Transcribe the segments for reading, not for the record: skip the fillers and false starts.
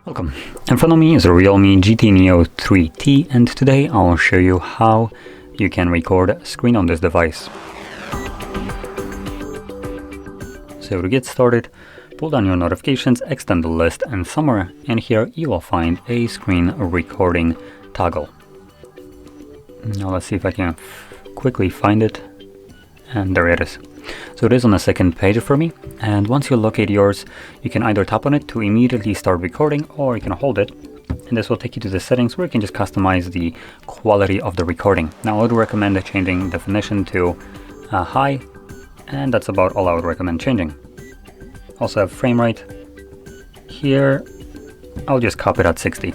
Welcome. In front of me is a REALME GT Neo 3T, and today I'll show you how you can record screen on this device. So to get started, pull down your notifications, extend the list, and somewhere in here you will find a screen recording toggle. Now let's see if I can quickly find it, and there it is. So it is on the second page for me, and once you locate yours, you can either tap on it to immediately start recording, or you can hold it, and this will take you to the settings where you can just customize the quality of the recording. Now I would recommend changing definition to high, and that's about all I would recommend changing. Also have frame rate. Here, I'll just copy it at 60.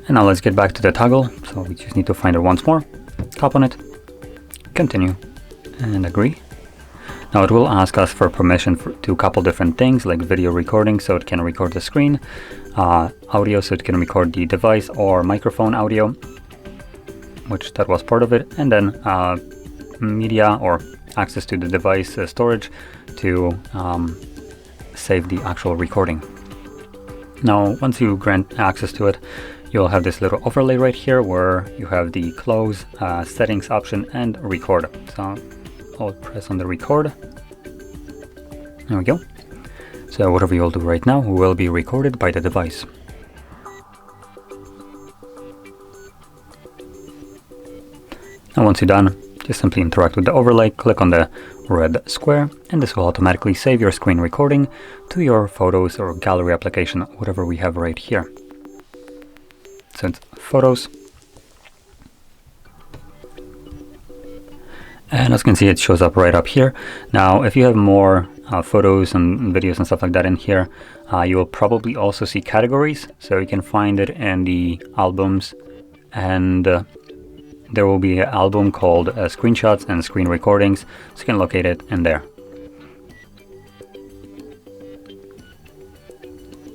And now let's get back to the toggle, so we just need to find it once more. Tap on it, continue, and agree. Now it will ask us for permission to a couple different things, like video recording, so it can record the screen, audio, so it can record the device, or microphone audio, which that was part of it, and then media or access to the device storage to save the actual recording. Now once you grant access to it, you'll have this little overlay right here where you have the close, settings option, and record. So I'll press on the record. There we go. So whatever you'll do right now will be recorded by the device. Now once you're done, just simply interact with the overlay, click on the red square, and this will automatically save your screen recording to your photos or gallery application, whatever we have right here. So it's photos. And as you can see, it shows up right up here. Now, if you have more photos and videos and stuff like that in here, you will probably also see categories. So you can find it in the albums, and there will be an album called screenshots and screen recordings. So you can locate it in there.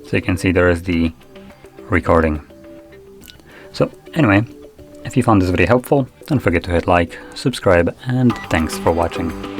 So you can see there is the recording. So anyway, if you found this video helpful, don't forget to hit like, subscribe, and thanks for watching.